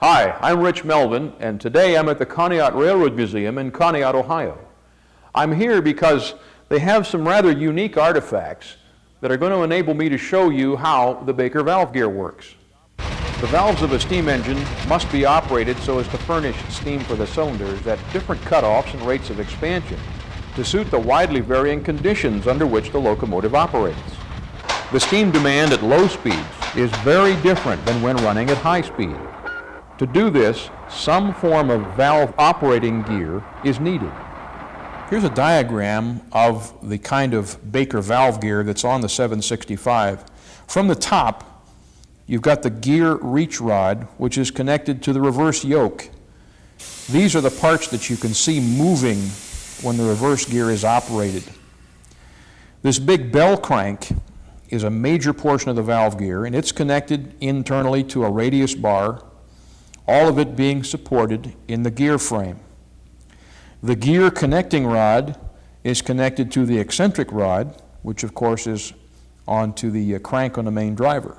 Hi, I'm Rich Melvin, and today I'm at the Conneaut Railroad Museum in Conneaut, Ohio. I'm here because they have some rather unique artifacts that are going to enable me to show you how the Baker valve gear works. The valves of a steam engine must be operated so as to furnish steam for the cylinders at different cutoffs and rates of expansion to suit the widely varying conditions under which the locomotive operates. The steam demand at low speeds is very different than when running at high speed. To do this, some form of valve operating gear is needed. Here's a diagram of the kind of Baker valve gear that's on the 765. From the top, you've got the gear reach rod, which is connected to the reverse yoke. These are the parts that you can see moving when the reverse gear is operated. This big bell crank is a major portion of the valve gear, and it's connected internally to a radius bar, all of it being supported in the gear frame. The gear connecting rod is connected to the eccentric rod, which of course is onto the crank on the main driver.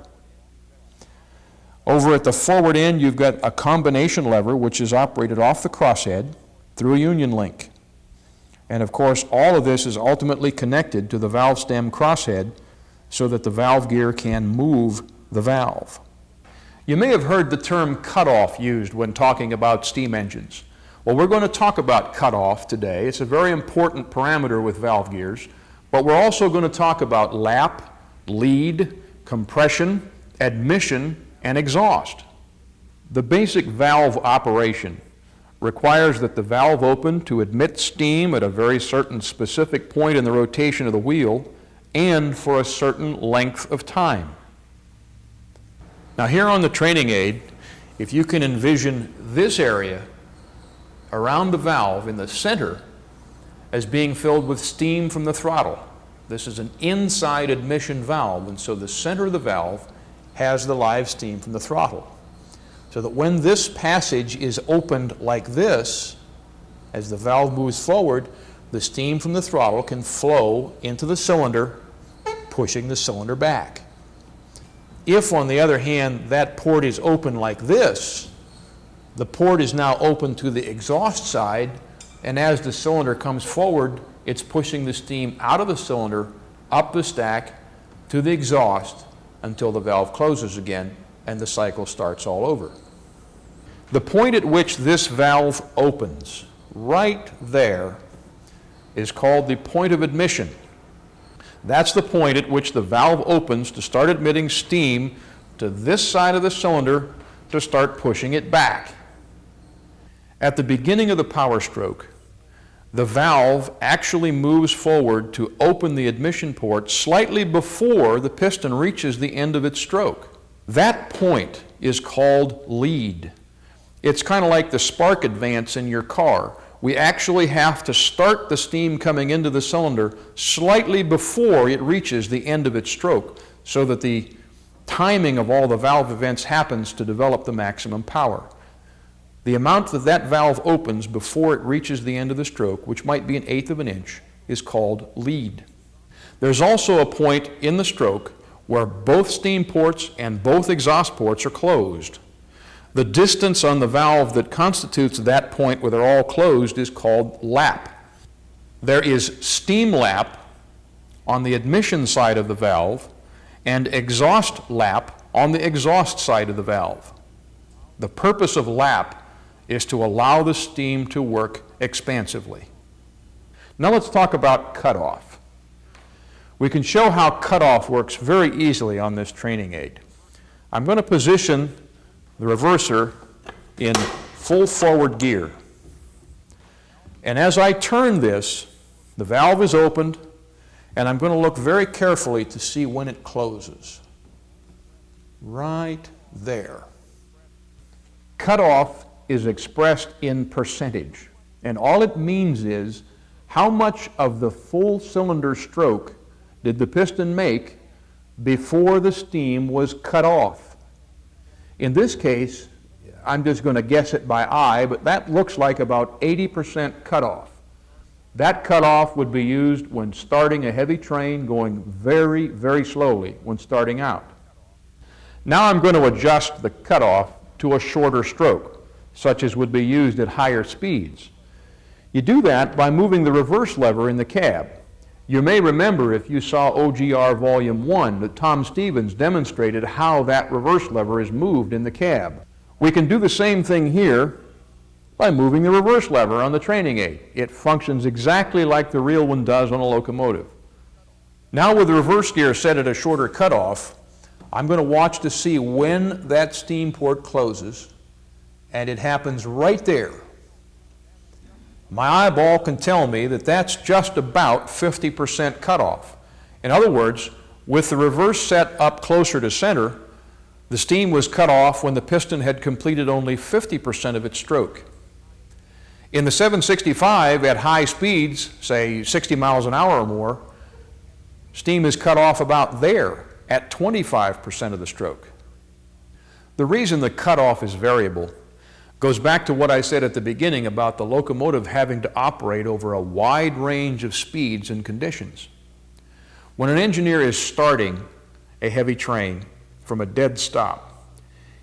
Over at the forward end, you've got a combination lever which is operated off the crosshead through a union link. And of course, all of this is ultimately connected to the valve stem crosshead so that the valve gear can move the valve. You may have heard the term cutoff used when talking about steam engines. Well, we're going to talk about cutoff today. It's a very important parameter with valve gears, but we're also going to talk about lap, lead, compression, admission, and exhaust. The basic valve operation requires that the valve open to admit steam at a very certain specific point in the rotation of the wheel and for a certain length of time. Now here on the training aid, if you can envision this area around the valve in the center as being filled with steam from the throttle. This is an inside admission valve, and so the center of the valve has the live steam from the throttle. So that when this passage is opened like this, as the valve moves forward, the steam from the throttle can flow into the cylinder, pushing the cylinder back. If, on the other hand, that port is open like this, the port is now open to the exhaust side, and as the cylinder comes forward, it's pushing the steam out of the cylinder, up the stack, to the exhaust, until the valve closes again, and the cycle starts all over. The point at which this valve opens, right there, is called the point of admission. That's the point at which the valve opens to start admitting steam to this side of the cylinder to start pushing it back. At the beginning of the power stroke, the valve actually moves forward to open the admission port slightly before the piston reaches the end of its stroke. That point is called lead. It's kind of like the spark advance in your car. We actually have to start the steam coming into the cylinder slightly before it reaches the end of its stroke so that the timing of all the valve events happens to develop the maximum power. The amount that that valve opens before it reaches the end of the stroke, which might be 1/8 of an inch, is called lead. There's also a point in the stroke where both steam ports and both exhaust ports are closed. The distance on the valve that constitutes that point where they're all closed is called lap. There is steam lap on the admission side of the valve and exhaust lap on the exhaust side of the valve. The purpose of lap is to allow the steam to work expansively. Now let's talk about cutoff. We can show how cutoff works very easily on this training aid. I'm going to position the reverser in full forward gear. And as I turn this, the valve is opened, and I'm going to look very carefully to see when it closes. Right there. Cutoff is expressed in percentage, and all it means is how much of the full cylinder stroke did the piston make before the steam was cut off. In this case, I'm just going to guess it by eye, but that looks like about 80% cutoff. That cutoff would be used when starting a heavy train going very, very slowly when starting out. Now I'm going to adjust the cutoff to a shorter stroke, such as would be used at higher speeds. You do that by moving the reverse lever in the cab. You may remember, if you saw OGR Volume 1, that Tom Stevens demonstrated how that reverse lever is moved in the cab. We can do the same thing here by moving the reverse lever on the training aid. It functions exactly like the real one does on a locomotive. Now, with the reverse gear set at a shorter cutoff, I'm going to watch to see when that steam port closes, and it happens right there. My eyeball can tell me that that's just about 50% cutoff. In other words, with the reverse set up closer to center, the steam was cut off when the piston had completed only 50% of its stroke. In the 765, at high speeds, say 60 miles an hour or more, steam is cut off about there at 25% of the stroke. The reason the cutoff is variable goes back to what I said at the beginning about the locomotive having to operate over a wide range of speeds and conditions. When an engineer is starting a heavy train from a dead stop,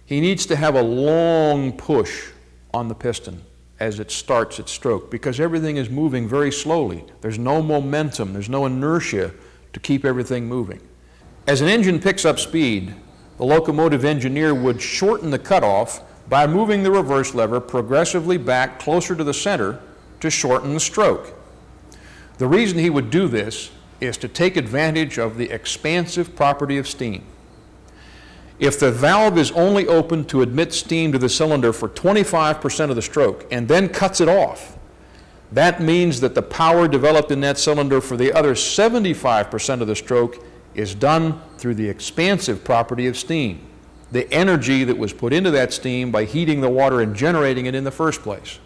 he needs to have a long push on the piston as it starts its stroke, because everything is moving very slowly. There's no momentum, there's no inertia to keep everything moving. As an engine picks up speed, the locomotive engineer would shorten the cutoff by moving the reverse lever progressively back closer to the center to shorten the stroke. The reason he would do this is to take advantage of the expansive property of steam. If the valve is only open to admit steam to the cylinder for 25% of the stroke and then cuts it off, that means that the power developed in that cylinder for the other 75% of the stroke is done through the expansive property of steam, the energy that was put into that steam by heating the water and generating it in the first place.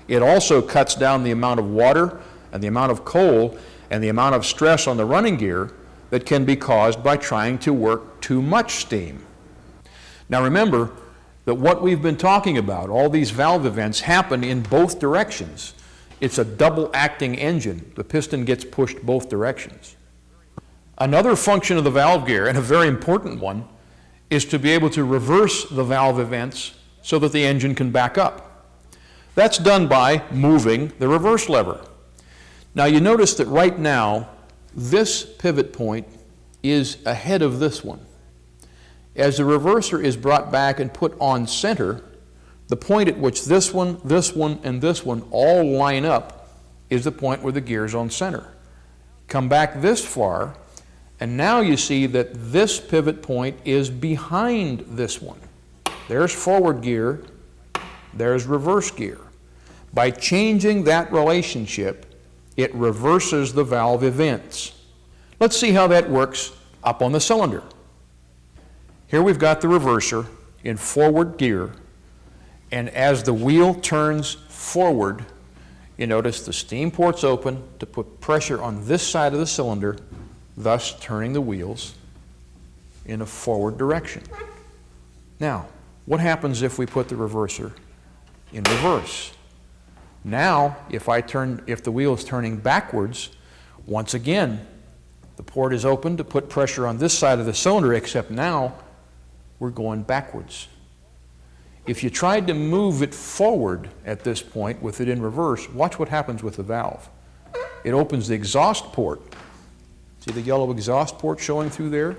It also cuts down the amount of water and the amount of coal and the amount of stress on the running gear that can be caused by trying to work too much steam. Now remember that what we've been talking about, all these valve events, happen in both directions. It's a double acting engine. The piston gets pushed both directions. Another function of the valve gear, and a very important one, is to be able to reverse the valve events so that the engine can back up. That's done by moving the reverse lever. Now you notice that right now this pivot point is ahead of this one. As the reverser is brought back and put on center, the point at which this one, and this one all line up is the point where the gear is on center. Come back this far, and now you see that this pivot point is behind this one. There's forward gear, there's reverse gear. By changing that relationship, it reverses the valve events. Let's see how that works up on the cylinder. Here we've got the reverser in forward gear, and as the wheel turns forward, you notice the steam port's open to put pressure on this side of the cylinder, thus turning the wheels in a forward direction. Now, what happens if we put the reverser in reverse? Now, if the wheel is turning backwards, once again, the port is open to put pressure on this side of the cylinder, except now we're going backwards. If you tried to move it forward at this point with it in reverse, watch what happens with the valve. It opens the exhaust port. See the yellow exhaust port showing through there?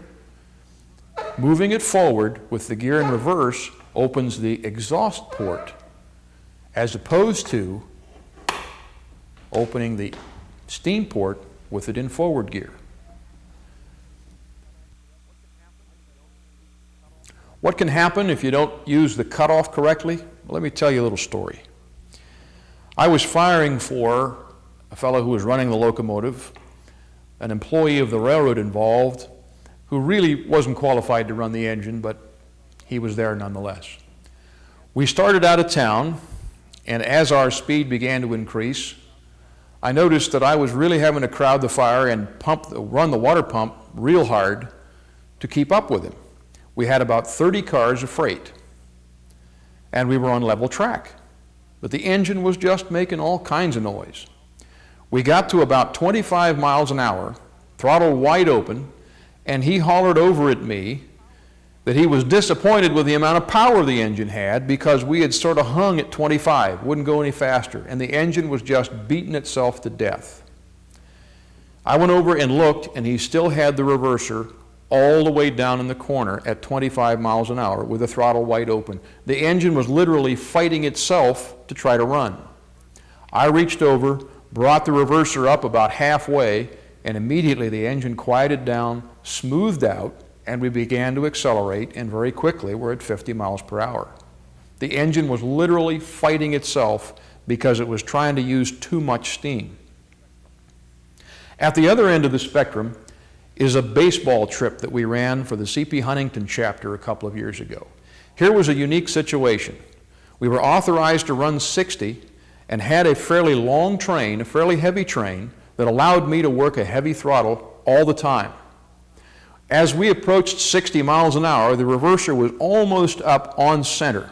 Moving it forward with the gear in reverse opens the exhaust port, as opposed to opening the steam port with it in forward gear. What can happen if you don't use the cutoff correctly? Well, let me tell you a little story. I was firing for a fellow who was running the locomotive, an employee of the railroad involved, who really wasn't qualified to run the engine, but he was there nonetheless. We started out of town, and as our speed began to increase, I noticed that I was really having to crowd the fire and run the water pump real hard to keep up with him. We had about 30 cars of freight, and we were on level track, but the engine was just making all kinds of noise. We got to about 25 miles an hour, throttle wide open, and he hollered over at me that he was disappointed with the amount of power the engine had because we had sort of hung at 25, wouldn't go any faster, and the engine was just beating itself to death. I went over and looked, and he still had the reverser all the way down in the corner at 25 miles an hour with the throttle wide open. The engine was literally fighting itself to try to run. I reached over, brought the reverser up about halfway, and immediately the engine quieted down, smoothed out, and we began to accelerate, and very quickly we're at 50 miles per hour. The engine was literally fighting itself because it was trying to use too much steam. At the other end of the spectrum is a baseball trip that we ran for the C.P. Huntington chapter a couple of years ago. Here was a unique situation. We were authorized to run 60 and had a fairly long train, a fairly heavy train, that allowed me to work a heavy throttle all the time. As we approached 60 miles an hour, the reverser was almost up on center.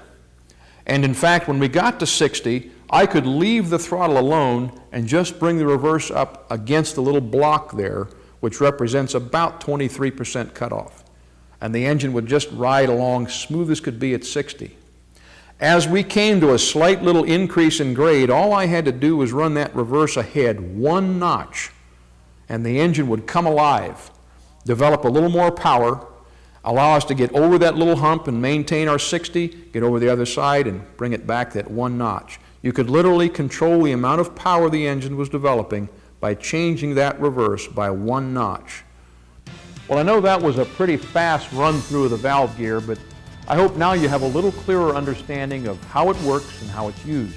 And in fact, when we got to 60, I could leave the throttle alone and just bring the reverse up against the little block there, which represents about 23% cutoff. And the engine would just ride along smooth as could be at 60. As we came to a slight little increase in grade, all I had to do was run that reverse ahead one notch, and the engine would come alive, develop a little more power, allow us to get over that little hump and maintain our 60, get over the other side and bring it back that one notch. You could literally control the amount of power the engine was developing by changing that reverse by one notch. Well, I know that was a pretty fast run through of the valve gear, but I hope now you have a little clearer understanding of how it works and how it's used.